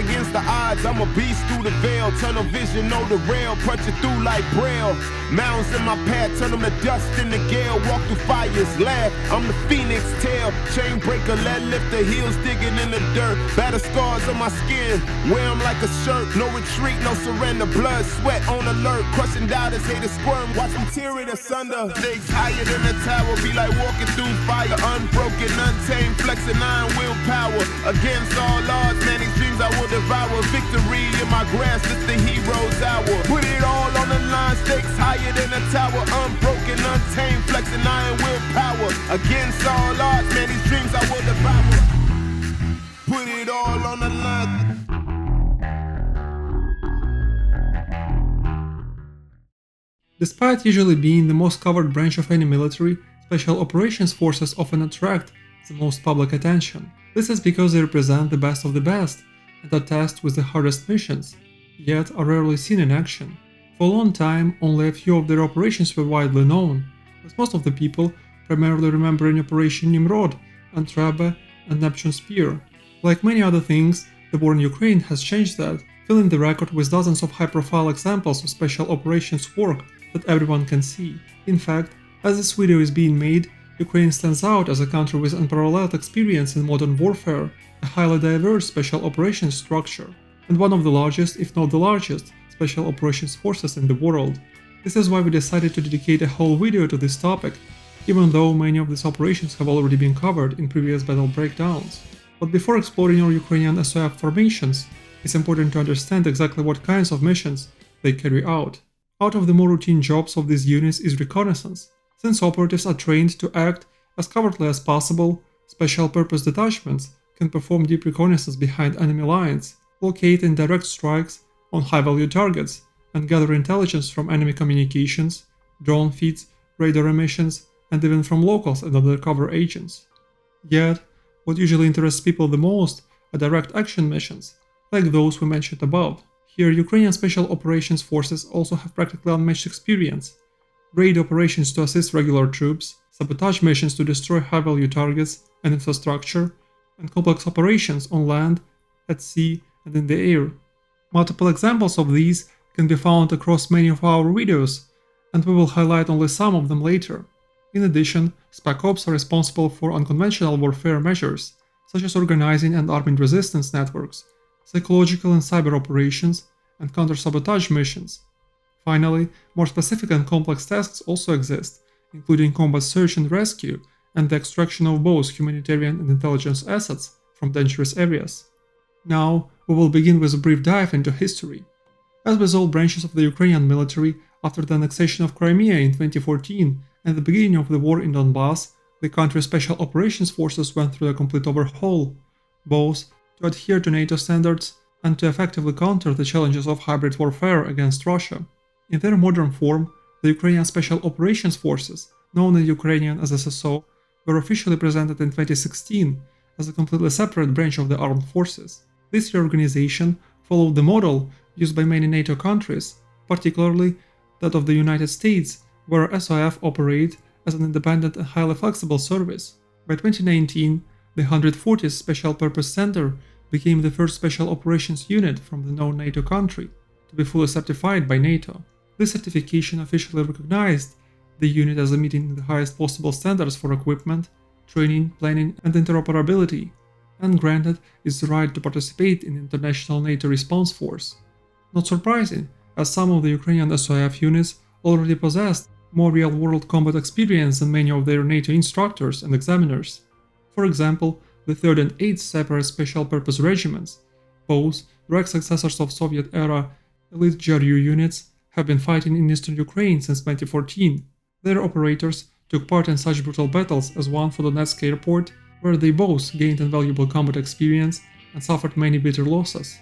against the odds, I'm a beast through the veil. Tunnel vision, know the rail, punch it through like braille. Mountains in my path, turn them to dust in the gale. Walk through fires, laugh, I'm the phoenix tail. Chain breaker, let lift the heels, digging in the dirt. Battle scars on my skin, wear them like a shirt. No retreat, no surrender, blood, sweat on alert. Crushing doubters, haters squirm, watch them tear it asunder. Stakes higher than the tower, be like walking through fire. Unbroken, untamed, flexing iron willpower. Against all odds, man, these dreams I will devour. Victory in my grasp, it's the hero's hour. Put it all on the line, stakes higher than a tower. Unbroken, untamed, flexing iron willpower. Against all odds, man, these dreams I will devour. Put it all on the line. Despite usually being the most covered branch of any military, Special Operations Forces often attract the most public attention. This is because they represent the best of the best and are tasked with the hardest missions, yet are rarely seen in action. For a long time, only a few of their operations were widely known, with most of the people primarily remembering Operation Nimrod, Entebbe, and Neptune Spear. Like many other things, the war in Ukraine has changed that, filling the record with dozens of high-profile examples of special operations work that everyone can see. In fact, as this video is being made, Ukraine stands out as a country with unparalleled experience in modern warfare, a highly diverse special operations structure, and one of the largest, if not the largest, special operations forces in the world. This is why we decided to dedicate a whole video to this topic, even though many of these operations have already been covered in previous battle breakdowns. But before exploring our Ukrainian SOF formations, it's important to understand exactly what kinds of missions they carry out. Out of the more routine jobs of these units is reconnaissance. Since operatives are trained to act as covertly as possible, special-purpose detachments can perform deep reconnaissance behind enemy lines, locate and direct strikes on high-value targets, and gather intelligence from enemy communications, drone feeds, radar emissions, and even from locals and undercover agents. Yet, what usually interests people the most are direct action missions, like those we mentioned above. Here, Ukrainian Special Operations Forces also have practically unmatched experience. Raid operations to assist regular troops, sabotage missions to destroy high-value targets and infrastructure, and complex operations on land, at sea, and in the air. Multiple examples of these can be found across many of our videos, and we will highlight only some of them later. In addition, Spec Ops are responsible for unconventional warfare measures, such as organizing and arming resistance networks, psychological and cyber operations, and counter-sabotage missions. Finally, more specific and complex tasks also exist, including combat search and rescue, and the extraction of both humanitarian and intelligence assets from dangerous areas. Now, we will begin with a brief dive into history. As with all branches of the Ukrainian military, after the annexation of Crimea in 2014 and the beginning of the war in Donbass, the country's Special Operations Forces went through a complete overhaul, both to adhere to NATO standards and to effectively counter the challenges of hybrid warfare against Russia. In their modern form, the Ukrainian Special Operations Forces, known in Ukrainian as SSO, were officially presented in 2016 as a completely separate branch of the armed forces. This reorganization followed the model used by many NATO countries, particularly that of the United States, where SOF operate as an independent and highly flexible service. By 2019, the 140th Special Purpose Center became the first special operations unit from the known NATO country to be fully certified by NATO. This certification officially recognized the unit as meeting the highest possible standards for equipment, training, planning, and interoperability, and granted its right to participate in international NATO response force. Not surprising, as some of the Ukrainian SOF units already possessed more real-world combat experience than many of their NATO instructors and examiners. For example, the 3rd and 8th Separate Special Purpose Regiments, both direct successors of Soviet-era elite GRU units, have been fighting in eastern Ukraine since 2014. Their operators took part in such brutal battles as one for Donetsk airport, where they both gained invaluable combat experience and suffered many bitter losses.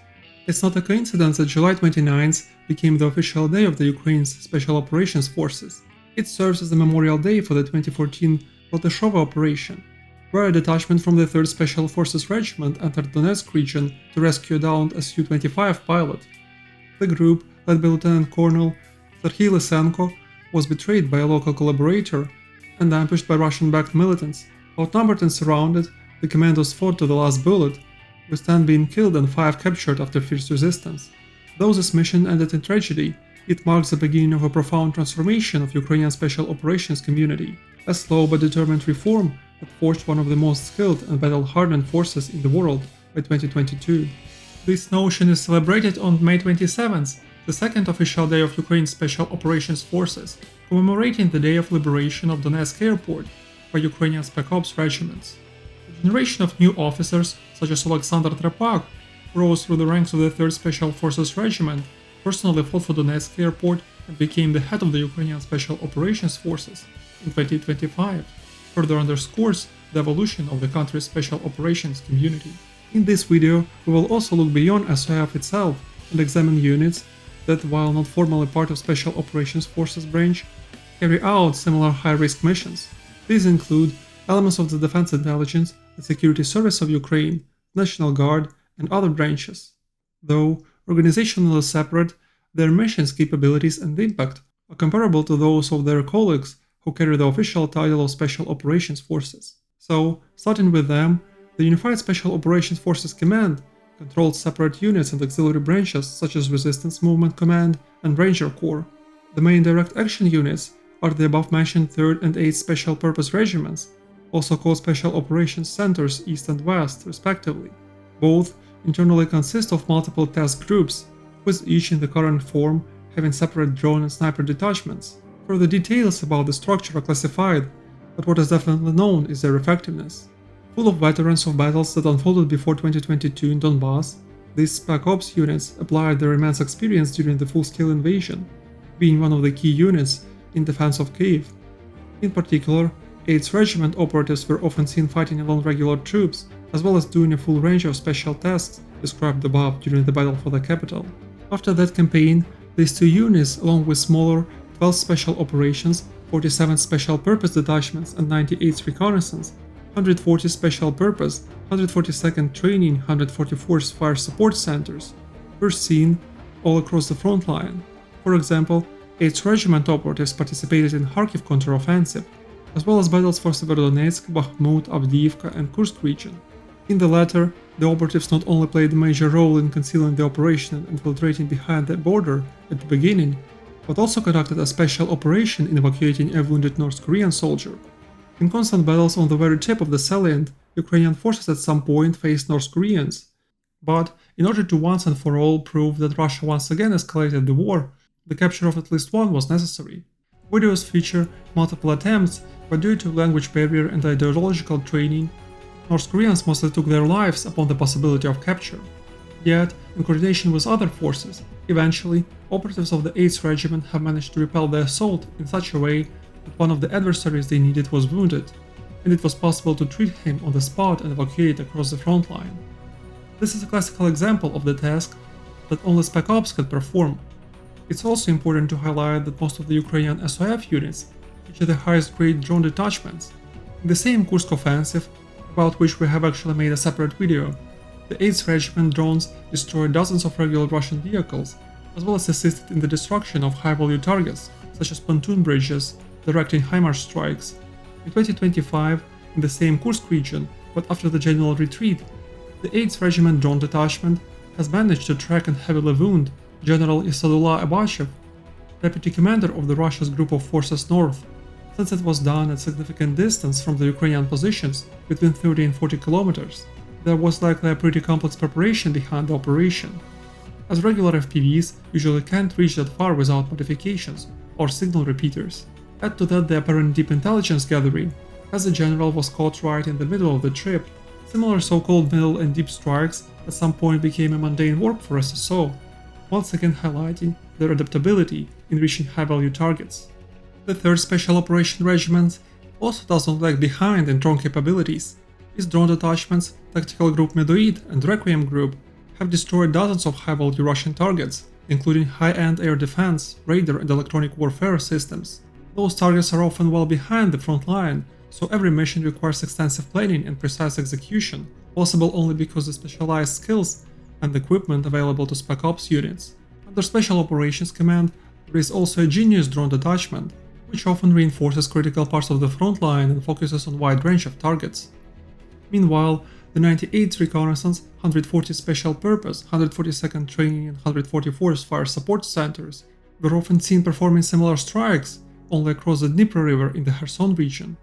It's not a coincidence that July 29th became the official day of the Ukraine's Special Operations Forces. It serves as a memorial day for the 2014 Loteshova operation, where a detachment from the 3rd Special Forces Regiment entered Donetsk region to rescue a downed Su-25 pilot. The group, led by Lieutenant Colonel Serhiy Lysenko, was betrayed by a local collaborator and ambushed by Russian-backed militants. Outnumbered and surrounded, the commandos fought to the last bullet, with 10 being killed and 5 captured after fierce resistance. Though this mission ended in tragedy, it marks the beginning of a profound transformation of Ukrainian Special Operations community, a slow but determined reform that forged one of the most skilled and battle-hardened forces in the world by 2022. This notion is celebrated on May 27th, the second official day of Ukraine's Special Operations Forces, commemorating the day of liberation of Donetsk airport by Ukrainian Spec Ops regiments. A generation of new officers, such as Alexander Trepak, who rose through the ranks of the 3rd Special Forces Regiment, personally fought for Donetsk airport and became the head of the Ukrainian Special Operations Forces in 2025, further underscores the evolution of the country's Special Operations community. In this video, we will also look beyond SOF itself and examine units that, while not formally part of Special Operations Forces branch, carry out similar high-risk missions. These include elements of the Defense Intelligence and Security Service of Ukraine, National Guard, and other branches. Though organizationally separate, their missions, capabilities, and impact are comparable to those of their colleagues who carry the official title of Special Operations Forces. So, starting with them, the Unified Special Operations Forces Command controls separate units and auxiliary branches such as Resistance Movement Command and Ranger Corps. The main direct action units are the above-mentioned 3rd and 8th Special Purpose Regiments, also called Special Operations Centers East and West, respectively. Both internally consist of multiple task groups, with each in the current form having separate drone and sniper detachments. Further details about the structure are classified, but what is definitely known is their effectiveness. Full of veterans of battles that unfolded before 2022 in Donbass, these Spec Ops units applied their immense experience during the full-scale invasion, being one of the key units in defense of Kyiv. In particular, 8th Regiment operatives were often seen fighting along regular troops, as well as doing a full range of special tasks described above during the battle for the capital. After that campaign, these two units, along with smaller 12 Special Operations, 47 Special Purpose Detachments and 98 Reconnaissance, 140 Special Purpose, 142nd Training, 144th Fire Support Centers, were seen all across the front line. For example, 8th Regiment operatives participated in Kharkiv counteroffensive, as well as battles for Severodonetsk, Bakhmut, Avdiivka and Kursk region. In the latter, the operatives not only played a major role in concealing the operation and infiltrating behind the border at the beginning, but also conducted a special operation in evacuating a wounded North Korean soldier. In constant battles on the very tip of the salient, Ukrainian forces at some point faced North Koreans. But in order to once and for all prove that Russia once again escalated the war, the capture of at least one was necessary. Videos feature multiple attempts, but due to language barrier and ideological training, North Koreans mostly took their lives upon the possibility of capture. Yet, in coordination with other forces, eventually, operatives of the 8th Regiment have managed to repel the assault in such a way that one of the adversaries they needed was wounded, and it was possible to treat him on the spot and evacuate across the front line. This is a classical example of the task that only Spec Ops could perform. It's also important to highlight that most of the Ukrainian SOF units feature the highest grade drone detachments. In the same Kursk offensive, about which we have actually made a separate video, the 8th Regiment drones destroyed dozens of regular Russian vehicles, as well as assisted in the destruction of high-value targets, such as pontoon bridges, directing HIMARS strikes. In 2025, in the same Kursk region, but after the general retreat, the 8th Regiment drone detachment has managed to track and heavily wound General Isadullah Abachev, deputy commander of the Russia's Group of Forces North, since it was done at significant distance from the Ukrainian positions between 30 and 40 kilometers. There was likely a pretty complex preparation behind the operation, as regular FPVs usually can't reach that far without modifications or signal repeaters. Add to that the apparent deep intelligence gathering, as the general was caught right in the middle of the trip. Similar so-called middle and deep strikes at some point became a mundane work for SSO, once again highlighting their adaptability in reaching high-value targets. The 3rd Special Operation Regiment also does not lag behind in drone capabilities. Its drone detachments, Tactical Group Medoid and Requiem Group, have destroyed dozens of high-value Russian targets, including high-end air defense, radar and electronic warfare systems. Those targets are often well behind the front line, so every mission requires extensive planning and precise execution, possible only because of the specialized skills and equipment available to Spec Ops units. Under Special Operations Command, there is also a Genius drone detachment, which often reinforces critical parts of the front line and focuses on a wide range of targets. Meanwhile, The 98th Reconnaissance, 140th Special Purpose, 142nd Training and 144th Fire Support Centers were often seen performing similar strikes, only across the Dnipro River in the Kherson region.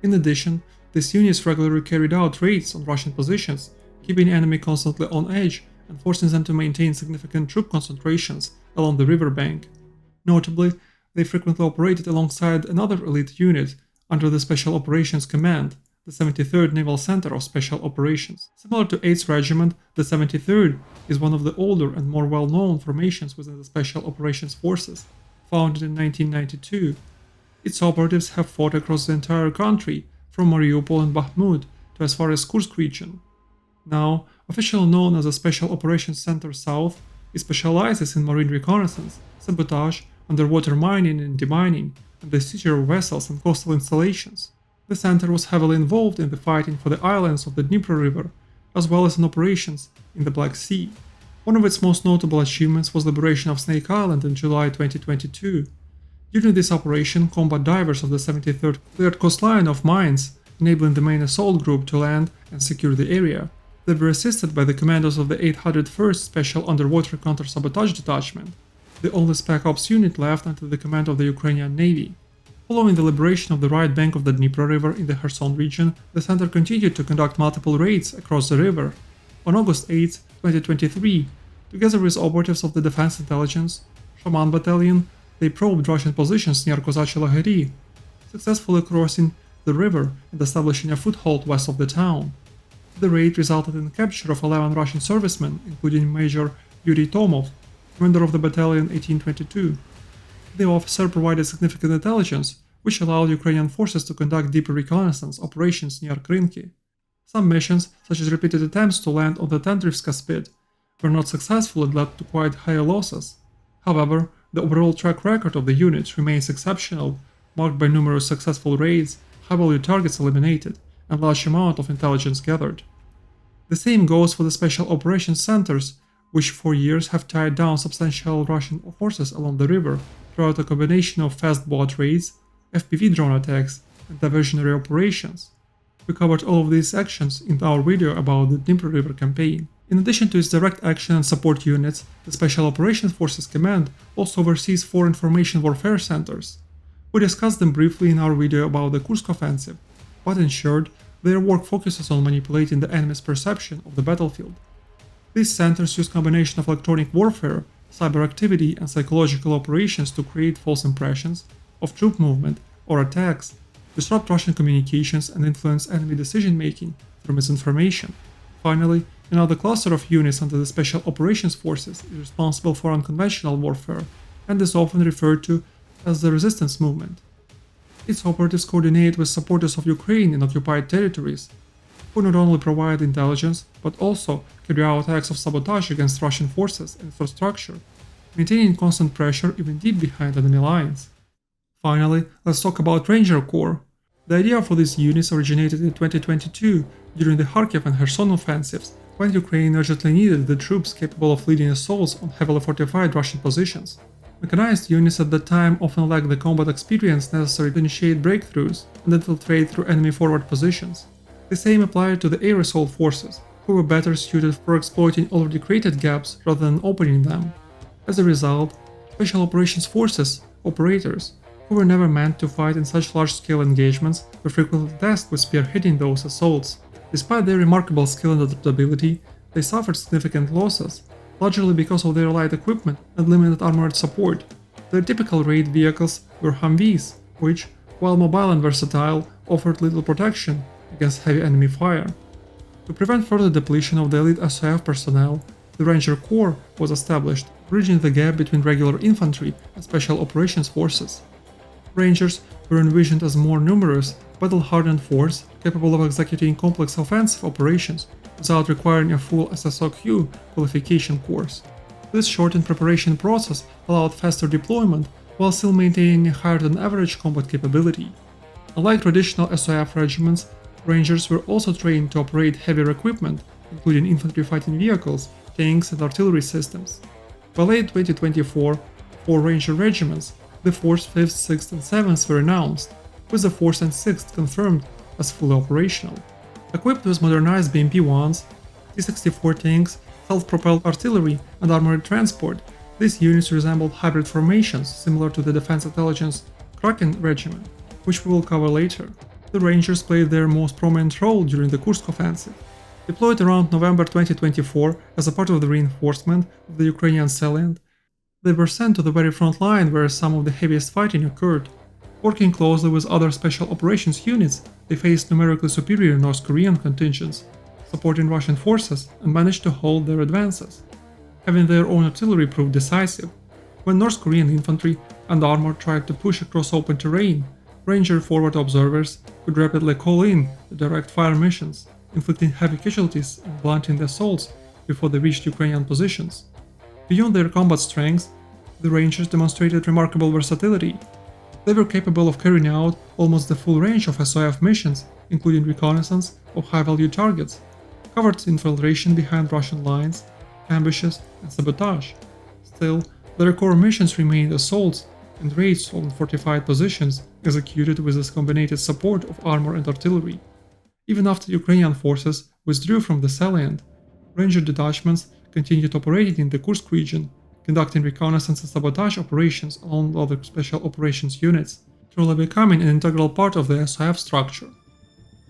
In addition, these units regularly carried out raids on Russian positions, keeping the enemy constantly on edge and forcing them to maintain significant troop concentrations along the riverbank. Notably, they frequently operated alongside another elite unit under the Special Operations Command, the 73rd Naval Center of Special Operations. Similar to 8th Regiment, the 73rd is one of the older and more well-known formations within the Special Operations Forces, founded in 1992. Its operatives have fought across the entire country, from Mariupol and Bakhmut to as far as Kursk region. Now, officially known as the Special Operations Center South, it specializes in marine reconnaissance, sabotage, underwater mining and demining, and the seizure of vessels and coastal installations. The center was heavily involved in the fighting for the islands of the Dnipro River, as well as in operations in the Black Sea. One of its most notable achievements was liberation of Snake Island in July 2022. During this operation, combat divers of the 73rd cleared coastline of mines, enabling the main assault group to land and secure the area. They were assisted by the commandos of the 801st Special Underwater Counter-Sabotage Detachment, the only Spec Ops unit left under the command of the Ukrainian Navy. Following the liberation of the right bank of the Dnipro River in the Kherson region, the center continued to conduct multiple raids across the river. On August 8, 2023, together with operatives of the Defense Intelligence, Shaman Battalion, they probed Russian positions near Kozachye Lagery, successfully crossing the river and establishing a foothold west of the town. The raid resulted in the capture of 11 Russian servicemen, including Major Yuri Tomov, commander of the Battalion 1822. The officer provided significant intelligence, which allowed Ukrainian forces to conduct deeper reconnaissance operations near Krynki. Some missions, such as repeated attempts to land on the Tendrivska Spit, were not successful and led to quite high losses. However, the overall track record of the unit remains exceptional, marked by numerous successful raids, high-value targets eliminated, and large amount of intelligence gathered. The same goes for the Special Operations Centers, which for years have tied down substantial Russian forces along the river throughout a combination of fast boat raids, FPV drone attacks, and diversionary operations. We covered all of these actions in our video about the Dnipro River campaign. In addition to its direct action and support units, the Special Operations Forces Command also oversees 4 information warfare centers. We discussed them briefly in our video about the Kursk offensive, but in short, their work focuses on manipulating the enemy's perception of the battlefield. These centers use a combination of electronic warfare, cyber activity, and psychological operations to create false impressions of troop movement or attacks, disrupt Russian communications, and influence enemy decision-making through misinformation. Finally, another cluster of units under the Special Operations Forces is responsible for unconventional warfare and is often referred to as the Resistance Movement. Its operatives coordinate with supporters of Ukraine in occupied territories, who not only provide intelligence but also carry out acts of sabotage against Russian forces and infrastructure, maintaining constant pressure even deep behind enemy lines. Finally, let's talk about Ranger Corps. The idea for these units originated in 2022 during the Kharkiv and Kherson offensives, when Ukraine urgently needed the troops capable of leading assaults on heavily fortified Russian positions. Mechanized units at that time often lacked the combat experience necessary to initiate breakthroughs and infiltrate through enemy forward positions. The same applied to the air assault forces, who were better suited for exploiting already created gaps rather than opening them. As a result, Special Operations Forces operators, who were never meant to fight in such large-scale engagements, were frequently tasked with spearheading those assaults. Despite their remarkable skill and adaptability, they suffered significant losses, largely because of their light equipment and limited armored support. Their typical raid vehicles were Humvees, which, while mobile and versatile, offered little protection against heavy enemy fire. To prevent further depletion of the elite SOF personnel, the Ranger Corps was established, bridging the gap between regular infantry and Special Operations Forces. Rangers were envisioned as more numerous, battle-hardened force capable of executing complex offensive operations without requiring a full SSOQ qualification course. This shortened preparation process allowed faster deployment while still maintaining a higher-than-average combat capability. Unlike traditional SOF regiments, Rangers were also trained to operate heavier equipment, including infantry fighting vehicles, tanks, and artillery systems. By late 2024, 4 Ranger regiments, the 4th, 5th, 6th, and 7th were announced, with the 4th and 6th confirmed as fully operational. Equipped with modernized BMP-1s, T-64 tanks, self-propelled artillery, and armored transport, these units resembled hybrid formations similar to the Defense Intelligence Kraken regiment, which we will cover later. The Rangers played their most prominent role during the Kursk offensive. Deployed around November 2024 as a part of the reinforcement of the Ukrainian salient, they were sent to the very front line where some of the heaviest fighting occurred. Working closely with other special operations units, they faced numerically superior North Korean contingents, supporting Russian forces, and managed to hold their advances. Having their own artillery proved decisive. When North Korean infantry and armor tried to push across open terrain, Ranger forward observers could rapidly call in the direct fire missions, inflicting heavy casualties and blunting the assaults before they reached Ukrainian positions. Beyond their combat strengths, the Rangers demonstrated remarkable versatility. They were capable of carrying out almost the full range of SOF missions, including reconnaissance of high-value targets, covert infiltration behind Russian lines, ambushes, and sabotage. Still, their core missions remained assaults and raids on fortified positions executed with this combined support of armor and artillery. Even after Ukrainian forces withdrew from the salient, Ranger detachments continued operating in the Kursk region, conducting reconnaissance and sabotage operations along other special operations units, truly becoming an integral part of the SOF structure.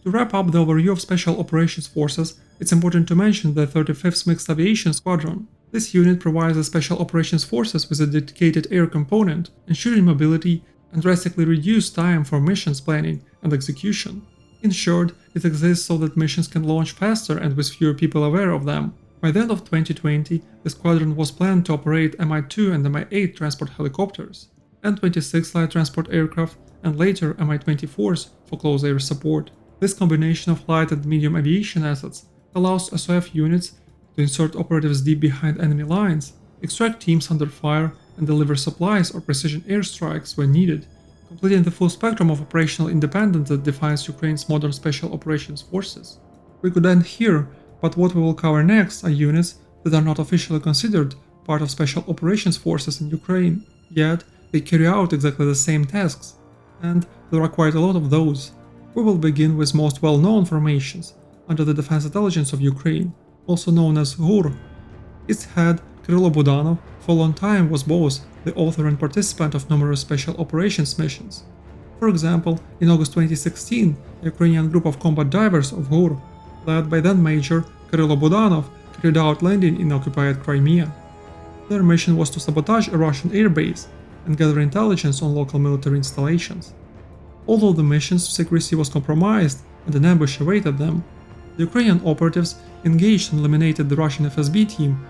To wrap up the overview of Special Operations Forces, it's important to mention the 35th Mixed Aviation Squadron. This unit provides the Special Operations Forces with a dedicated air component, ensuring mobility and drastically reduced time for missions planning and execution. In short, it exists so that missions can launch faster and with fewer people aware of them. By the end of 2020, the squadron was planned to operate Mi-2 and Mi-8 transport helicopters, N-26 light transport aircraft, and later Mi-24s for close air support. This combination of light and medium aviation assets allows SOF units to insert operatives deep behind enemy lines, extract teams under fire, and deliver supplies or precision airstrikes when needed, completing the full spectrum of operational independence that defines Ukraine's modern special operations forces. We could end here, but what we will cover next are units that are not officially considered part of special operations forces in Ukraine, yet they carry out exactly the same tasks, and there are quite a lot of those. We will begin with most well-known formations under the Defense Intelligence of Ukraine, also known as GUR. Its head, Kyrylo Budanov, for a long time was both the author and participant of numerous special operations missions. For example, in August 2016, a Ukrainian group of combat divers of GUR, led by then Major Kyrylo Budanov, carried out landing in occupied Crimea. Their mission was to sabotage a Russian airbase and gather intelligence on local military installations. Although the mission's secrecy was compromised and an ambush awaited them, the Ukrainian operatives engaged and eliminated the Russian FSB team,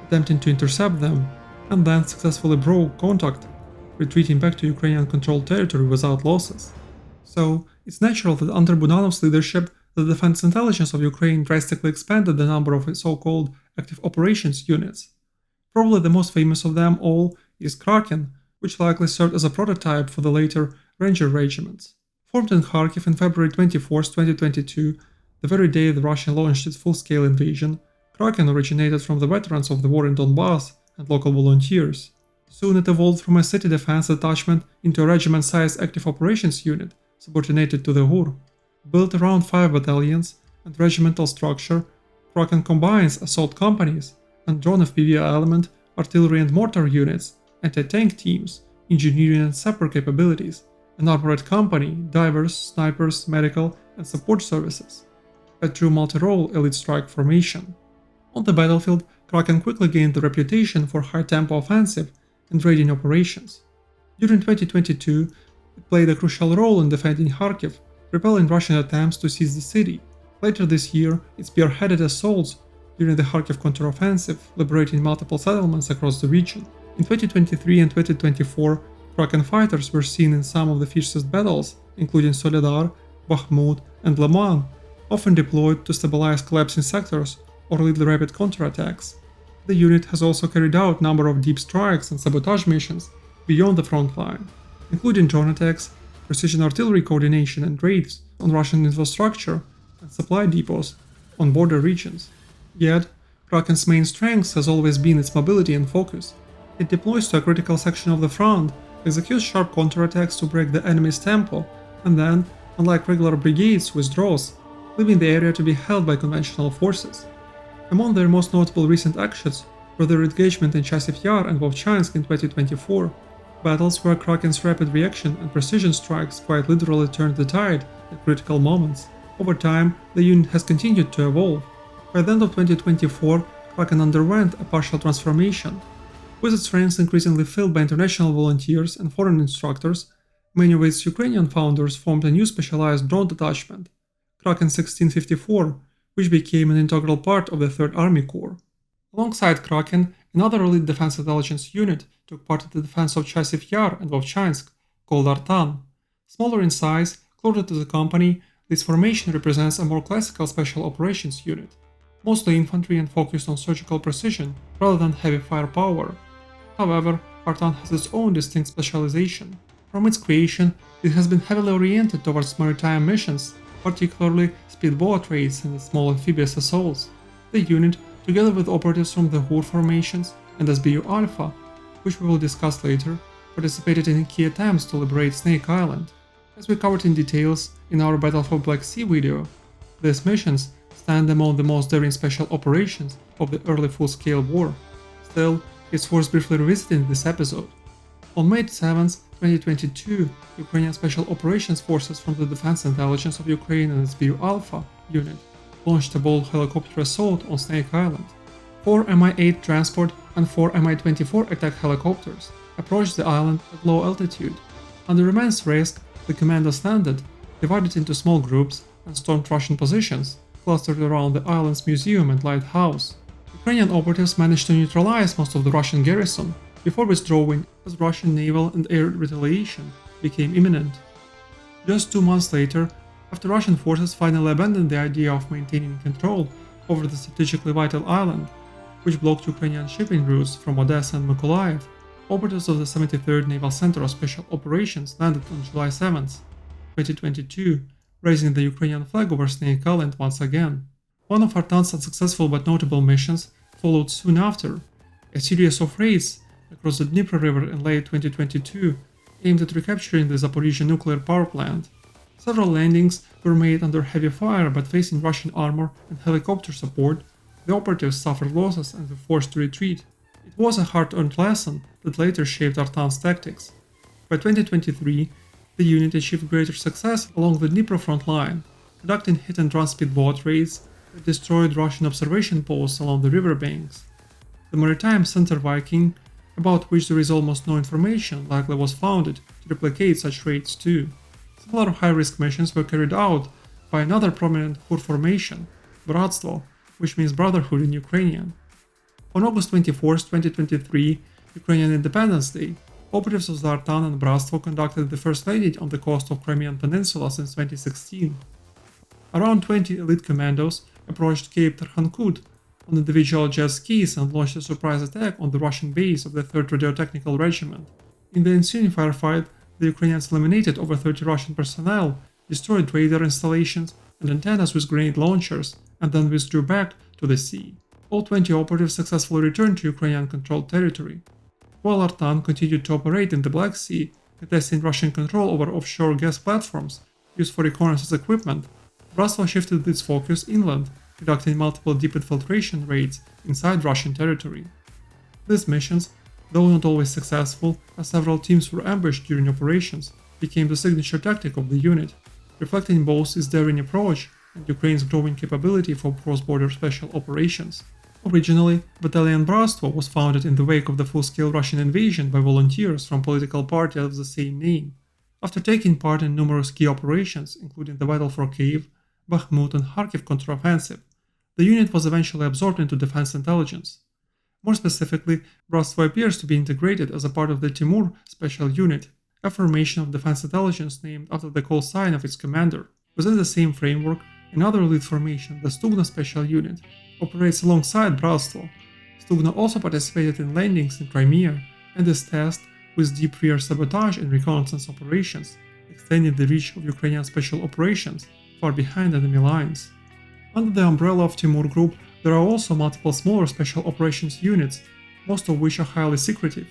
attempting to intercept them, and then successfully broke contact, retreating back to Ukrainian-controlled territory without losses. So, it's natural that under Budanov's leadership, the Defense Intelligence of Ukraine drastically expanded the number of its so-called active operations units. Probably the most famous of them all is Kraken, which likely served as a prototype for the later Ranger regiments. Formed in Kharkiv on February 24, 2022, the very day the Russia launched its full-scale invasion, Kraken originated from the veterans of the war in Donbass and local volunteers. Soon it evolved from a city defense detachment into a regiment-sized active operations unit subordinated to the GUR. Built around 5 battalions and regimental structure, Kraken combines assault companies and drone FPV element, artillery and mortar units, anti-tank teams, engineering and sapper capabilities, an armored company, divers, snipers, medical and support services. A true multi-role elite strike formation. On the battlefield, Kraken quickly gained the reputation for high-tempo offensive and raiding operations. During 2022, it played a crucial role in defending Kharkiv, repelling Russian attempts to seize the city. Later this year, it spearheaded assaults during the Kharkiv counteroffensive, liberating multiple settlements across the region. In 2023 and 2024, Kraken fighters were seen in some of the fiercest battles, including Soledar, Bakhmut, and Liman, often deployed to stabilize collapsing sectors or lead rapid counterattacks. The unit has also carried out a number of deep strikes and sabotage missions beyond the front line, including drone attacks, precision artillery coordination and raids on Russian infrastructure and supply depots on border regions. Yet, Kraken's main strength has always been its mobility and focus. It deploys to a critical section of the front, executes sharp counterattacks to break the enemy's tempo, and then, unlike regular brigades, withdraws, leaving the area to be held by conventional forces. Among their most notable recent actions were their engagement in Chasiv Yar and Vovchansk in 2024, battles where Kraken's rapid reaction and precision strikes quite literally turned the tide at critical moments. Over time, the unit has continued to evolve. By the end of 2024, Kraken underwent a partial transformation. With its ranks increasingly filled by international volunteers and foreign instructors, many of its Ukrainian founders formed a new specialized drone detachment, Kraken 1654, which became an integral part of the 3rd Army Corps. Alongside Kraken, another elite defense intelligence unit took part in the defense of Chasiv Yar and Vovchansk, called Artan. Smaller in size, closer to the company, this formation represents a more classical special operations unit, mostly infantry and focused on surgical precision rather than heavy firepower. However, Artan has its own distinct specialization. From its creation, it has been heavily oriented towards maritime missions, particularly speedboat raids and small amphibious assaults. The unit, together with operatives from the Hur formations and SBU Alpha, which we will discuss later, participated in key attempts to liberate Snake Island. As we covered in details in our Battle for Black Sea video, these missions stand among the most daring special operations of the early full-scale war. Still, it's worth briefly revisiting this episode. On May 7, 2022, Ukrainian Special Operations Forces from the Defense Intelligence of Ukraine and SBU Alpha unit launched a bold helicopter assault on Snake Island. 4 Mi-8 transport and 4 Mi-24 attack helicopters approached the island at low altitude. Under immense risk, the commandos landed, divided into small groups, and stormed Russian positions clustered around the island's museum and lighthouse. Ukrainian operatives managed to neutralize most of the Russian garrison before withdrawing as Russian naval and air retaliation became imminent. Just 2 months later, after Russian forces finally abandoned the idea of maintaining control over the strategically vital island, which blocked Ukrainian shipping routes from Odessa and Mykolaiv, operatives of the 73rd Naval Center of Special Operations landed on July 7, 2022, raising the Ukrainian flag over Snake Island once again. One of Artan's unsuccessful but notable missions followed soon after, a series of raids across the Dnipro River in late 2022 aimed at recapturing the Zaporizhzhia nuclear power plant. Several landings were made under heavy fire, but facing Russian armor and helicopter support, the operatives suffered losses and were forced to retreat. It was a hard-earned lesson that later shaped Artan's tactics. By 2023, the unit achieved greater success along the Dnipro front line, conducting hit-and-run speedboat raids that destroyed Russian observation posts along the riverbanks. The Maritime Center Viking, about which there is almost no information, likely was founded to replicate such raids too. Similar high-risk missions were carried out by another prominent Hur formation, Bratstvo, which means brotherhood in Ukrainian. On August 24, 2023, Ukrainian Independence Day, operatives of the Artan and Bratstvo conducted the first landing on the coast of Crimean Peninsula since 2016. Around 20 elite commandos approached Cape Tarkhankut on individual jet skis and launched a surprise attack on the Russian base of the 3rd Radiotechnical Regiment. In the ensuing firefight, the Ukrainians eliminated over 30 Russian personnel, destroyed radar installations and antennas with grenade launchers, and then withdrew back to the sea. All 20 operatives successfully returned to Ukrainian-controlled territory. While Artan continued to operate in the Black Sea, contesting Russian control over offshore gas platforms used for reconnaissance equipment, Bratstvo shifted its focus inland, conducting multiple deep infiltration raids inside Russian territory. These missions, though not always successful, as several teams were ambushed during operations, became the signature tactic of the unit, reflecting both its daring approach and Ukraine's growing capability for cross-border special operations. Originally, Battalion Bratstvo was founded in the wake of the full-scale Russian invasion by volunteers from political parties of the same name. After taking part in numerous key operations, including the battle for Kyiv, Bakhmut and Kharkiv counteroffensive, the unit was eventually absorbed into defense intelligence. More specifically, Bratstvo appears to be integrated as a part of the Timur Special Unit, a formation of defense intelligence named after the call sign of its commander. Within the same framework, another elite formation, the Stugna Special Unit, operates alongside Bratstvo. Stugna also participated in landings in Crimea and is tasked with deep rear sabotage and reconnaissance operations, extending the reach of Ukrainian special operations far behind enemy lines. Under the umbrella of Timur Group, there are also multiple smaller special operations units, most of which are highly secretive.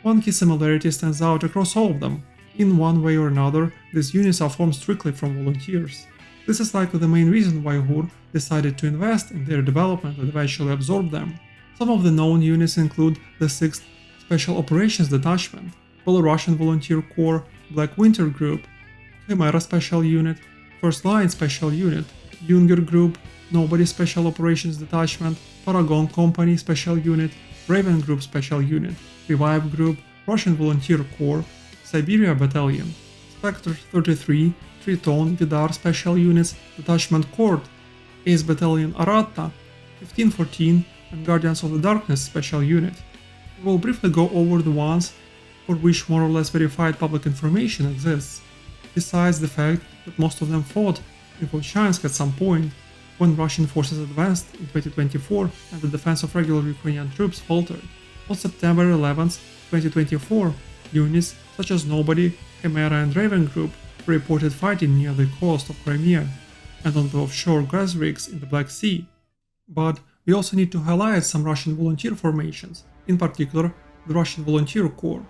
One key similarity stands out across all of them. In one way or another, these units are formed strictly from volunteers. This is likely the main reason why GUR decided to invest in their development and eventually absorb them. Some of the known units include the 6th Special Operations Detachment, Belarusian Volunteer Corps, Black Winter Group, Chimera Special Unit, First Line Special Unit, Junger Group, Nobody Special Operations Detachment, Paragon Company Special Unit, Raven Group Special Unit, Revive Group, Russian Volunteer Corps, Siberia Battalion, Spectre 33, Triton Vidar Special Units, Detachment Court, Ace Battalion Aratta, 1514, and Guardians of the Darkness Special Unit. We will briefly go over the ones for which more or less verified public information exists, besides the fact that most of them fought in Volchansk at some point when Russian forces advanced in 2024 and the defense of regular Ukrainian troops faltered. On September 11, 2024, units such as Nobody, Chimera and Raven Group reported fighting near the coast of Crimea and on the offshore gas rigs in the Black Sea. But we also need to highlight some Russian volunteer formations, in particular the Russian Volunteer Corps.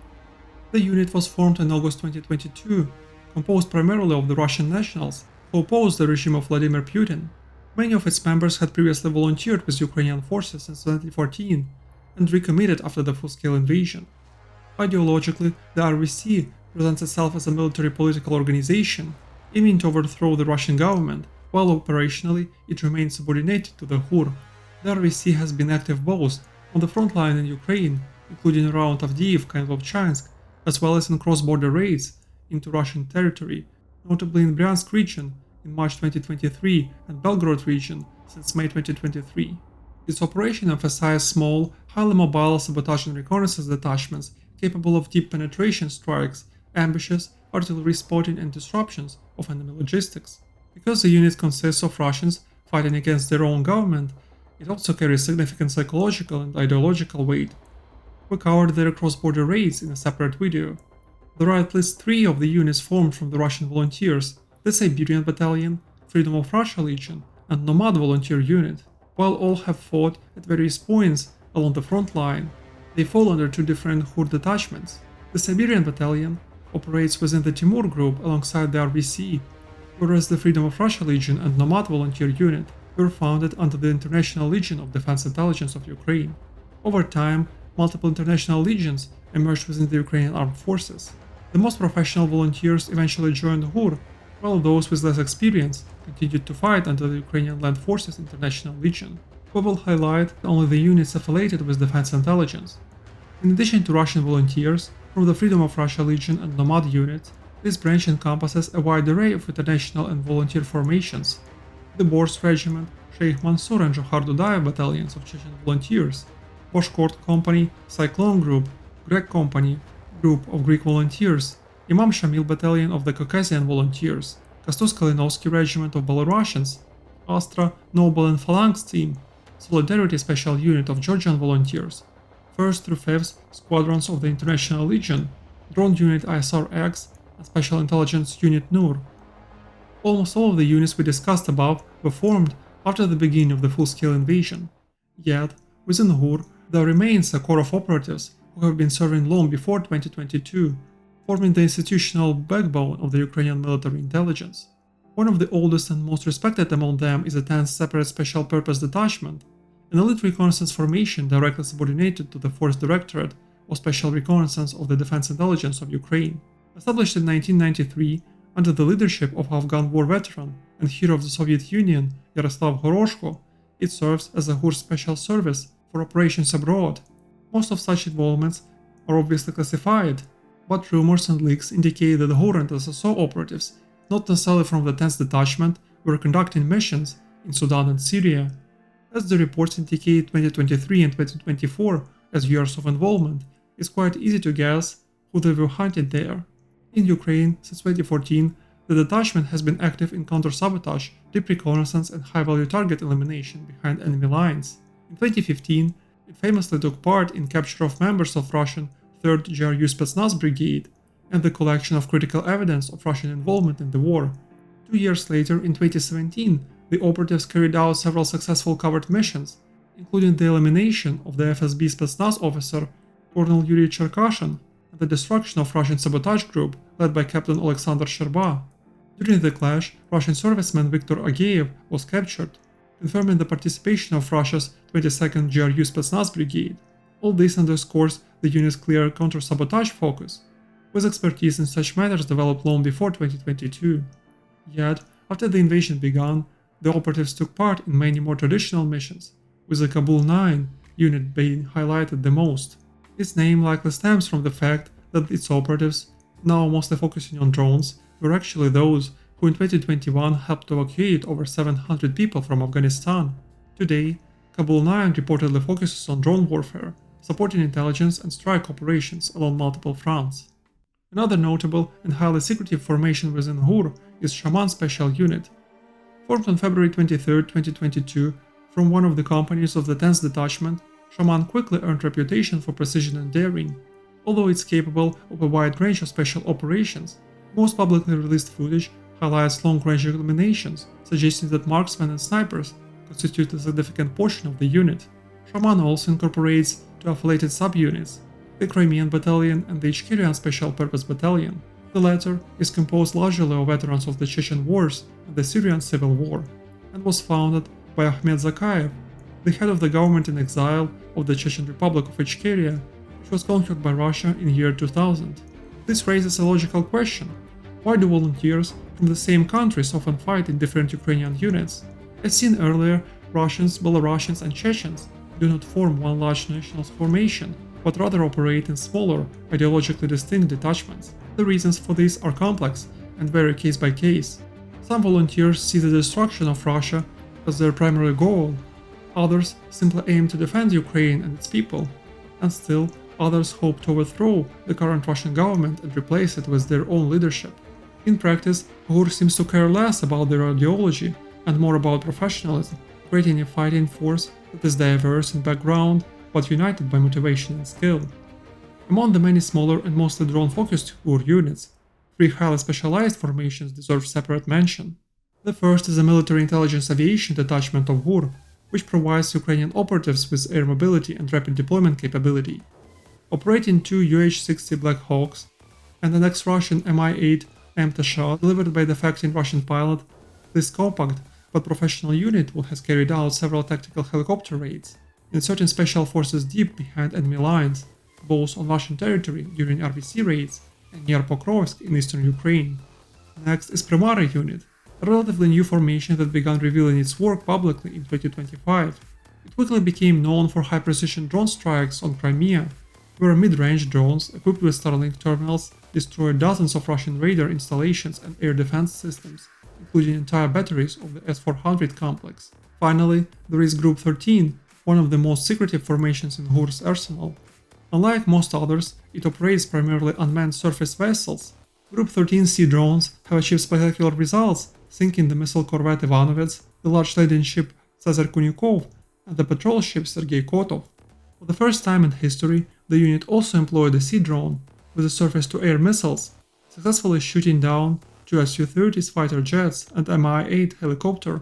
The unit was formed in August 2022, composed primarily of the Russian nationals who opposed the regime of Vladimir Putin. Many of its members had previously volunteered with Ukrainian forces since 2014 and recommitted after the full-scale invasion. Ideologically, the RVC presents itself as a military political organization aiming to overthrow the Russian government, while operationally it remains subordinated to the GUR. The RVC has been active both on the front line in Ukraine, including around Avdiivka and Vovchansk, as well as in cross-border raids into Russian territory, notably in Bryansk region in March 2023 and Belgorod region since May 2023. Its operation emphasized small, highly mobile sabotage and reconnaissance detachments capable of deep penetration strikes, ambushes, artillery spotting and disruptions of enemy logistics. Because the unit consists of Russians fighting against their own government, it also carries significant psychological and ideological weight. We covered their cross-border raids in a separate video. There are at least 3 of the units formed from the Russian volunteers: the Siberian Battalion, Freedom of Russia Legion, and Nomad Volunteer Unit. While all have fought at various points along the front line, they fall under 2 different GUR detachments. The Siberian Battalion operates within the Timur Group alongside the RVC, whereas the Freedom of Russia Legion and Nomad Volunteer Unit were founded under the International Legion of Defense Intelligence of Ukraine. Over time, multiple international legions emerged within the Ukrainian armed forces. The most professional volunteers eventually joined GUR, while those with less experience continued to fight under the Ukrainian Land Forces International Legion. We will highlight only the units affiliated with defense intelligence. In addition to Russian volunteers, from the Freedom of Russia Legion and Nomad units, this branch encompasses a wide array of international and volunteer formations: the Bors Regiment, Sheikh Mansour and Johar Dudayev battalions of Chechen volunteers, Boshkort Company, Cyclone Group, Grek Company, Group of Greek volunteers, Imam Shamil Battalion of the Caucasian volunteers, Kastus Kalinovsky Regiment of Belarusians, Astra, Noble and Phalanx Team, Solidarity Special Unit of Georgian volunteers, 1st through 5th Squadrons of the International Legion, Drone Unit ISR-X, and Special Intelligence Unit NUR. Almost all of the units we discussed above were formed after the beginning of the full-scale invasion. Yet, within GUR, there remains a core of operatives who have been serving long before 2022, forming the institutional backbone of the Ukrainian military intelligence. One of the oldest and most respected among them is the 10th Separate Special Purpose Detachment, an elite reconnaissance formation directly subordinated to the Force Directorate of Special Reconnaissance of the Defense Intelligence of Ukraine. Established in 1993 under the leadership of Afghan war veteran and hero of the Soviet Union Yaroslav Horoshko, it serves as a GUR special service for operations abroad. Most of such involvements are obviously classified, but rumors and leaks indicate that GUR and SSO operatives, not necessarily from the 10th Detachment, were conducting missions in Sudan and Syria. As the reports indicate, 2023 and 2024 as years of involvement, it's quite easy to guess who they were hunted there. In Ukraine, since 2014, the detachment has been active in counter-sabotage, deep reconnaissance and high-value target elimination behind enemy lines. In 2015, it famously took part in capture of members of Russian 3rd GRU Spetsnaz Brigade and the collection of critical evidence of Russian involvement in the war. 2 years later, in 2017, the operatives carried out several successful covert missions, including the elimination of the FSB Spetsnaz officer Colonel Yuri Cherkashin and the destruction of Russian sabotage group led by Captain Alexander Sherba. During the clash, Russian serviceman Viktor Ageyev was captured, confirming the participation of Russia's 22nd GRU Spetsnaz Brigade. All this underscores the unit's clear counter-sabotage focus, with expertise in such matters developed long before 2022. Yet, after the invasion began, the operatives took part in many more traditional missions, with the Kabul 9 unit being highlighted the most. Its name likely stems from the fact that its operatives, now mostly focusing on drones, were actually those who in 2021 helped to evacuate over 700 people from Afghanistan. Today, Kabul 9 reportedly focuses on drone warfare, supporting intelligence and strike operations along multiple fronts. Another notable and highly secretive formation within GUR is Shaman Special Unit. Formed on February 23, 2022, from one of the companies of the 10th Detachment, Shaman quickly earned reputation for precision and daring. Although it's capable of a wide range of special operations, most publicly released footage highlights long-range eliminations, suggesting that marksmen and snipers constitute a significant portion of the unit. Shaman also incorporates two affiliated subunits, the Crimean Battalion and the Ichkerian Special Purpose Battalion. The latter is composed largely of veterans of the Chechen Wars and the Syrian Civil War, and was founded by Ahmed Zakayev, the head of the government in exile of the Chechen Republic of Ichkeria, which was conquered by Russia in year 2000. This raises a logical question: why do volunteers from the same countries often fight in different Ukrainian units? As seen earlier, Russians, Belarusians and Chechens do not form one large national formation, but rather operate in smaller, ideologically distinct detachments. The reasons for this are complex and vary case by case. Some volunteers see the destruction of Russia as their primary goal, others simply aim to defend Ukraine and its people, and still others hope to overthrow the current Russian government and replace it with their own leadership. In practice, GUR seems to care less about their ideology and more about professionalism, creating a fighting force that is diverse in background but united by motivation and skill. Among the many smaller and mostly drone-focused GUR units, three highly specialized formations deserve separate mention. The first is the Military Intelligence Aviation Detachment of GUR, which provides Ukrainian operatives with air mobility and rapid deployment capability. Operating two UH-60 Black Hawks and an ex-Russian Mi-8 MTSH delivered by defecting Russian pilot, this compact but professional unit has carried out several tactical helicopter raids, inserting special forces deep behind enemy lines, both on Russian territory during RVC raids and near Pokrovsk in eastern Ukraine. Next is Primary Unit, a relatively new formation that began revealing its work publicly in 2025. It quickly became known for high-precision drone strikes on Crimea, where mid-range drones equipped with Starlink terminals destroyed dozens of Russian radar installations and air defense systems, including entire batteries of the S-400 complex. Finally, there is Group 13, one of the most secretive formations in GUR's arsenal. Unlike most others, it operates primarily unmanned surface vessels. Group 13 Sea drones have achieved spectacular results, sinking the missile corvette Ivanovets, the large laden ship Cesar Kunikov, and the patrol ship Sergei Kotov. For the first time in history, the unit also employed a sea drone with the surface-to-air missiles, successfully shooting down two Su-30s fighter jets and Mi-8 helicopter,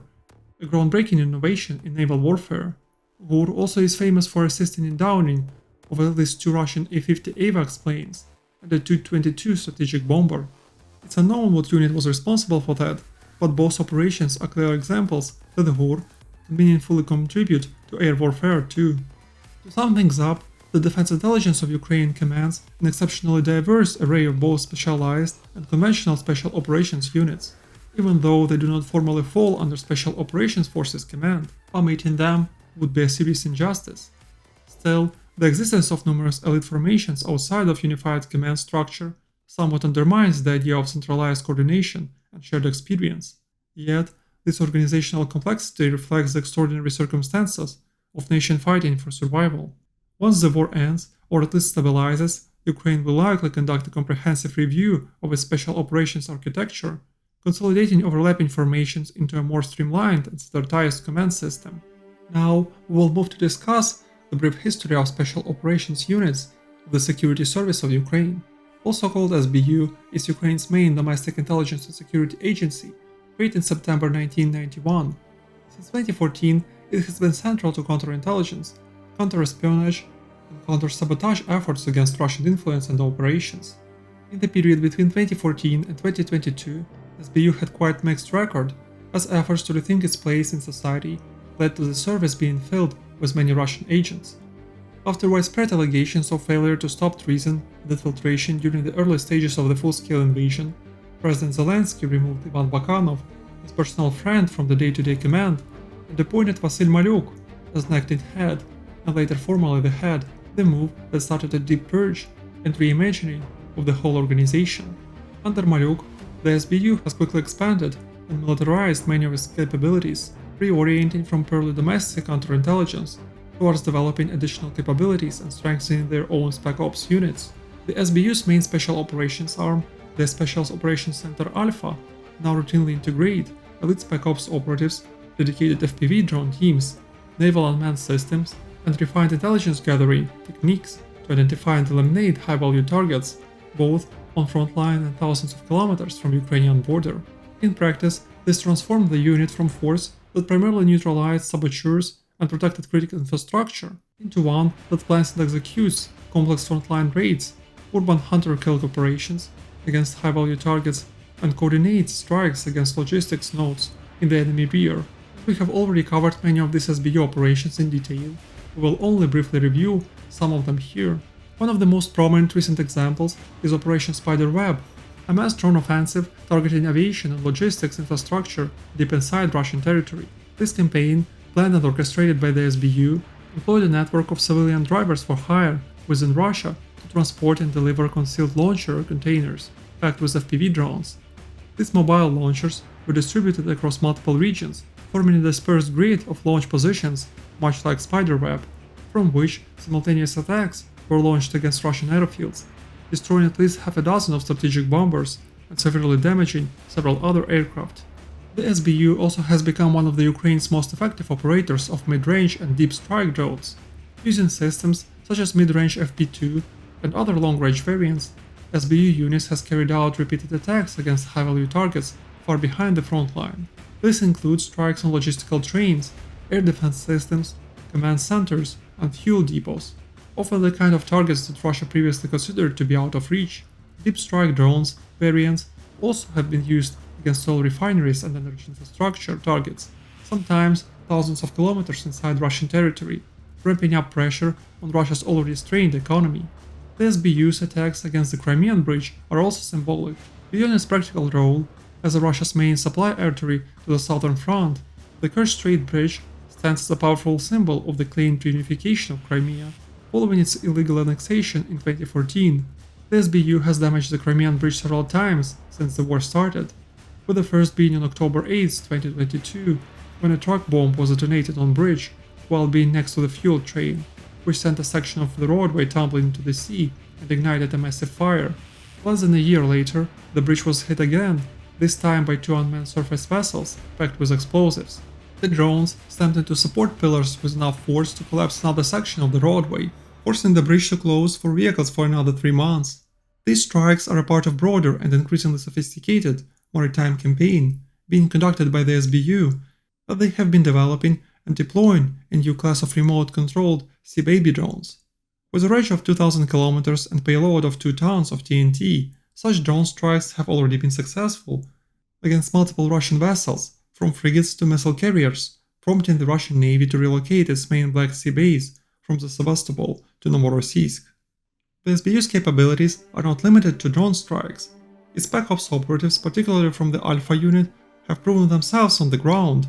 a groundbreaking innovation in naval warfare. GUR also is famous for assisting in downing of at least two Russian A-50 AVAX planes and a Tu-22 strategic bomber. It's unknown what unit was responsible for that, but both operations are clear examples that GUR can meaningfully contribute to air warfare too. To sum things up, the Defense Intelligence of Ukraine commands an exceptionally diverse array of both specialized and conventional special operations units. Even though they do not formally fall under Special Operations Forces Command, omitting them would be a serious injustice. Still, the existence of numerous elite formations outside of unified command structure somewhat undermines the idea of centralized coordination and shared experience. Yet, this organizational complexity reflects the extraordinary circumstances of nation fighting for survival. Once the war ends, or at least stabilizes, Ukraine will likely conduct a comprehensive review of its special operations architecture, consolidating overlapping formations into a more streamlined and standardized command system. Now, we will move to discuss the brief history of Special Operations Units of the Security Service of Ukraine. Also called SBU, is Ukraine's main domestic intelligence and security agency, created in September 1991. Since 2014, it has been central to counterintelligence, counter-espionage, and counter-sabotage efforts against Russian influence and operations. In the period between 2014 and 2022, SBU had quite mixed record, as efforts to rethink its place in society led to the service being filled with many Russian agents. After widespread allegations of failure to stop treason and infiltration during the early stages of the full-scale invasion, President Zelensky removed Ivan Bakanov, his personal friend, from the day-to-day command and appointed Vasyl Malyuk as an acting head, and later formally the head, the move that started a deep purge and reimagining of the whole organization. Under Malyuk, the SBU has quickly expanded and militarized many of its capabilities, reorienting from purely domestic counterintelligence towards developing additional capabilities and strengthening their own Spec Ops units. The SBU's main special operations arm, the Special Operations Center Alpha, now routinely integrate elite Spec Ops operatives, dedicated FPV drone teams, naval unmanned systems, and refined intelligence gathering techniques to identify and eliminate high-value targets, both on front line and thousands of kilometers from Ukrainian border. In practice, this transformed the unit from force that primarily neutralized saboteurs and protected critical infrastructure into one that plans and executes complex frontline raids, urban hunter-kill operations against high-value targets, and coordinates strikes against logistics nodes in the enemy rear. We have already covered many of these SBU operations in detail. We will only briefly review some of them here. One of the most prominent recent examples is Operation Spiderweb, a mass drone offensive targeting aviation and logistics infrastructure deep inside Russian territory. This campaign, planned and orchestrated by the SBU, employed a network of civilian drivers for hire within Russia to transport and deliver concealed launcher containers packed with FPV drones. These mobile launchers were distributed across multiple regions, forming a dispersed grid of launch positions, much like Spiderweb, from which simultaneous attacks were launched against Russian airfields, destroying at least half a dozen of strategic bombers and severely damaging several other aircraft. The SBU also has become one of the Ukraine's most effective operators of mid-range and deep strike drones. Using systems such as mid-range FP2 and other long-range variants, SBU units has carried out repeated attacks against high-value targets far behind the front line. This includes strikes on logistical trains, air defense systems, command centers, and fuel depots, often the kind of targets that Russia previously considered to be out of reach. Deep strike drones variants also have been used against oil refineries and energy infrastructure targets, sometimes thousands of kilometers inside Russian territory, ramping up pressure on Russia's already strained economy. The SBU's attacks against the Crimean Bridge are also symbolic. Beyond its practical role as Russia's main supply artery to the southern front, the Kerch Strait Bridge stands as a powerful symbol of the claimed reunification of Crimea. Following its illegal annexation in 2014, the SBU has damaged the Crimean Bridge several times since the war started, with the first being on October 8, 2022, when a truck bomb was detonated on bridge while being next to the fuel train, which sent a section of the roadway tumbling into the sea and ignited a massive fire. Less than a year later, the bridge was hit again, this time by two unmanned surface vessels packed with explosives. The drones stamped into support pillars with enough force to collapse another section of the roadway, forcing the bridge to close for vehicles for another 3 months. These strikes are a part of broader and increasingly sophisticated maritime campaign being conducted by the SBU that they have been developing and deploying a new class of remote-controlled Sea Baby drones. With a range of 2,000 kilometers and payload of 2 tons of TNT, such drone strikes have already been successful against multiple Russian vessels, from frigates to missile carriers, prompting the Russian Navy to relocate its main Black Sea base from the Sevastopol to Novorossiysk. The SBU's capabilities are not limited to drone strikes. Its Spec Ops operatives, particularly from the Alpha unit, have proven themselves on the ground.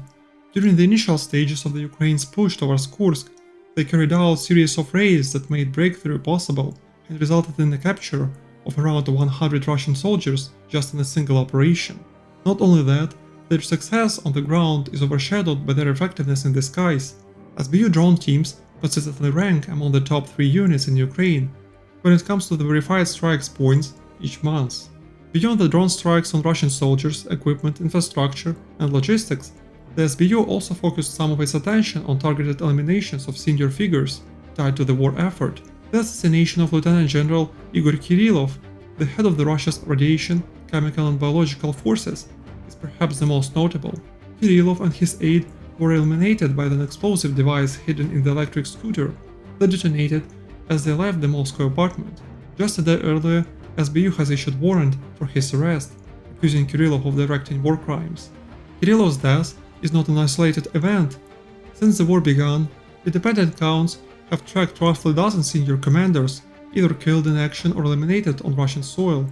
During the initial stages of the Ukraine's push towards Kursk, they carried out a series of raids that made breakthrough possible and resulted in the capture of around 100 Russian soldiers just in a single operation. Not only that, their success on the ground is overshadowed by their effectiveness in the skies. SBU drone teams consistently rank among the top 3 units in Ukraine when it comes to the verified strikes points each month. Beyond the drone strikes on Russian soldiers, equipment, infrastructure, and logistics, the SBU also focused some of its attention on targeted eliminations of senior figures tied to the war effort. The assassination of Lieutenant General Igor Kirillov, the head of the Russia's radiation, chemical and biological forces, is perhaps the most notable. Kirillov and his aide were eliminated by an explosive device hidden in the electric scooter that detonated as they left the Moscow apartment. Just a day earlier, SBU has issued warrant for his arrest, accusing Kirillov of directing war crimes. Kirillov's death is not an isolated event. Since the war began, independent accounts have tracked roughly a dozen senior commanders, either killed in action or eliminated on Russian soil.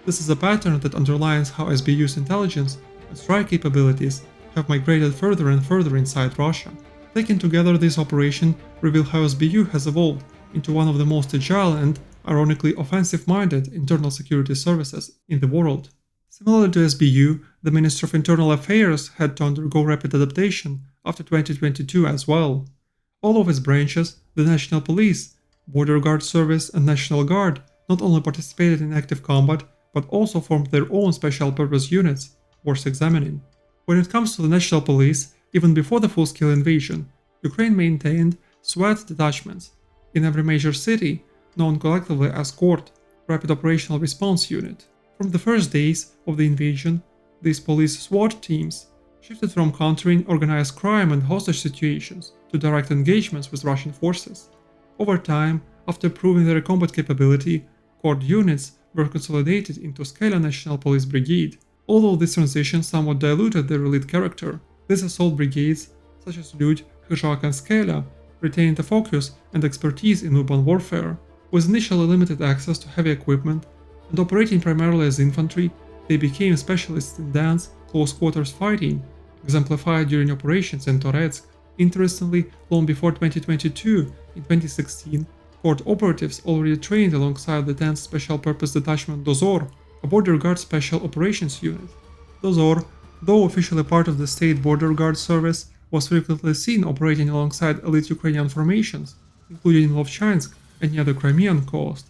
This is a pattern that underlines how SBU's intelligence and strike capabilities have migrated further and further inside Russia. Taken together, this operation reveals how SBU has evolved into one of the most agile and, ironically, offensive-minded internal security services in the world. Similar to SBU, the Ministry of Internal Affairs had to undergo rapid adaptation after 2022 as well. All of its branches, the National Police, Border Guard Service and National Guard, not only participated in active combat, but also formed their own special-purpose units, worth examining. When it comes to the National Police, even before the full-scale invasion, Ukraine maintained SWAT detachments in every major city, known collectively as CORT, Rapid Operational Response Unit. From the first days of the invasion, these police SWAT teams shifted from countering organized crime and hostage situations to direct engagements with Russian forces. Over time, after proving their combat capability, CORT units were consolidated into Skala National Police Brigade. Although this transition somewhat diluted their elite character, these assault brigades, such as Ludь, Khizhak and Skala, retained a focus and expertise in urban warfare. With initially limited access to heavy equipment and operating primarily as infantry, they became specialists in dense, close-quarters fighting, exemplified during operations in Toretsk. Interestingly, long before 2022, in 2016, CORT operatives already trained alongside the 10th Special Purpose Detachment Dozor, a Border Guard Special Operations unit. Dozor, though officially part of the State Border Guard Service, was frequently seen operating alongside elite Ukrainian formations, including in Lovchansk and near the Crimean coast,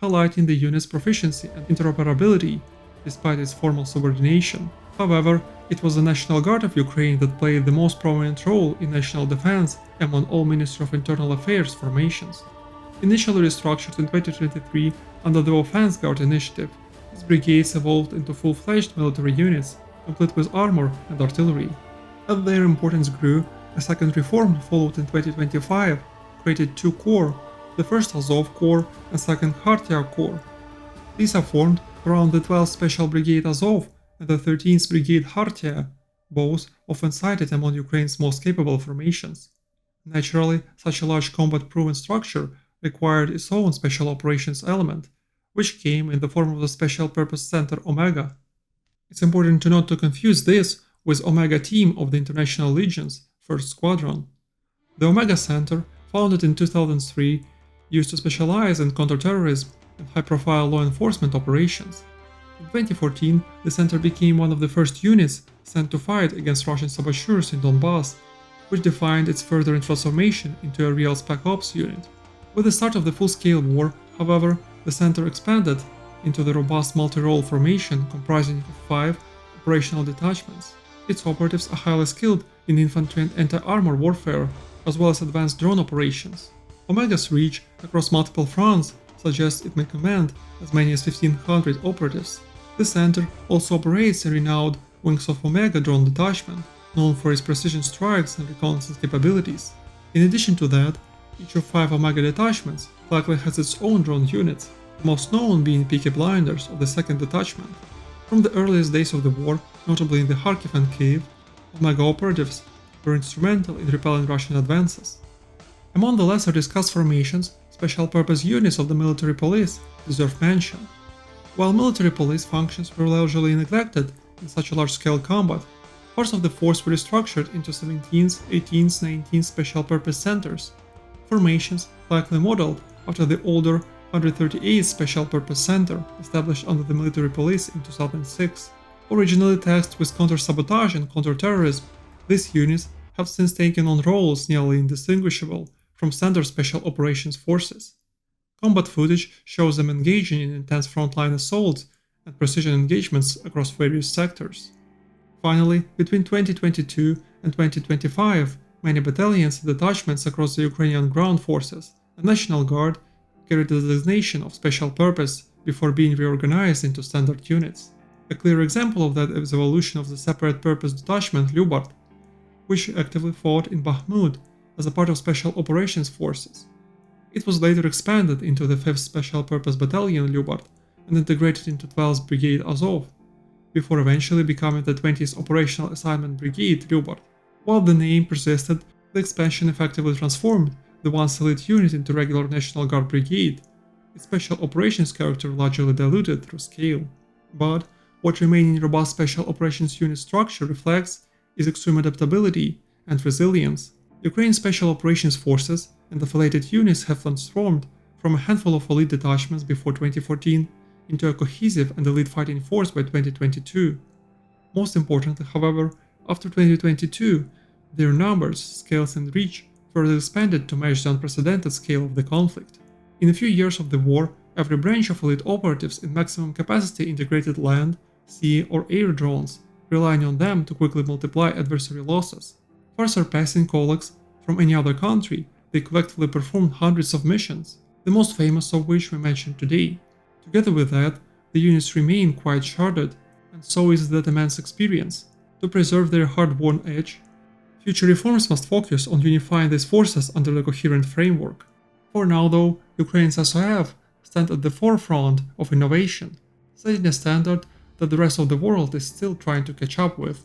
highlighting the unit's proficiency and interoperability despite its formal subordination. However, it was the National Guard of Ukraine that played the most prominent role in national defense among all Ministry of Internal Affairs formations. Initially restructured in 2023 under the Offense Guard initiative, these brigades evolved into full-fledged military units, complete with armor and artillery. As their importance grew, a second reform followed in 2025, created two corps, the first Azov Corps and second Khartia Corps. These are formed around the 12th Special Brigade Azov and the 13th Brigade Khartia, both often cited among Ukraine's most capable formations. Naturally, such a large combat-proven structure required its own special operations element, which came in the form of the Special Purpose Center Omega. It's important to not to confuse this with Omega Team of the International Legion's 1st Squadron. The Omega Center, founded in 2003, used to specialize in counterterrorism and high-profile law enforcement operations. In 2014, the center became one of the first units sent to fight against Russian saboteurs in Donbass, which defined its further transformation into a real Spec Ops unit. With the start of the full-scale war, however, the center expanded into the robust multi-role formation comprising of 5 operational detachments. Its operatives are highly skilled in infantry and anti-armor warfare, as well as advanced drone operations. Omega's reach across multiple fronts suggests it may command as many as 1,500 operatives. The center also operates a renowned Wings of Omega drone detachment, known for its precision strikes and reconnaissance capabilities. In addition to that, each of 5 Omega detachments likely has its own drone units, the most known being Peaky Blinders of the 2nd Detachment. From the earliest days of the war, notably in the Kharkiv and Kyiv, Omega operatives were instrumental in repelling Russian advances. Among the lesser discussed formations, special purpose units of the military police deserve mention. While military police functions were largely neglected in such a large-scale combat, parts of the force were restructured into 17th, 18th, 19th special purpose centers, formations likely modeled after the older 138th Special Purpose Center established under the military police in 2006. Originally tasked with counter-sabotage and counter-terrorism, these units have since taken on roles nearly indistinguishable from standard special operations forces. Combat footage shows them engaging in intense frontline assaults and precision engagements across various sectors. Finally, between 2022 and 2025, many battalions and detachments across the Ukrainian ground forces and National Guard carried the designation of special purpose before being reorganized into standard units. A clear example of that is the evolution of the separate purpose detachment Lyubart, which actively fought in Bakhmut as a part of Special Operations Forces. It was later expanded into the 5th Special Purpose Battalion Lyubart and integrated into 12th Brigade Azov. before eventually becoming the 20th Operational Assignment Brigade Lyubov. While the name persisted, the expansion effectively transformed the once elite unit into regular National Guard Brigade, its special operations character largely diluted through scale. But what remaining robust Special Operations Unit structure reflects is extreme adaptability and resilience. Ukraine's Special Operations Forces and affiliated units have transformed from a handful of elite detachments before 2014 into a cohesive and elite fighting force by 2022. Most importantly, however, after 2022, their numbers, scales and reach further expanded to match the unprecedented scale of the conflict. In a few years of the war, every branch of elite operatives in maximum capacity integrated land, sea or air drones, relying on them to quickly multiply adversary losses. Far surpassing colleagues from any other country, they collectively performed hundreds of missions, the most famous of which we mentioned today. Together with that, the units remain quite sharded, and so is that immense experience. To preserve their hard-won edge, future reforms must focus on unifying these forces under a coherent framework. For now though, Ukraine's SOF stand at the forefront of innovation, setting a standard that the rest of the world is still trying to catch up with.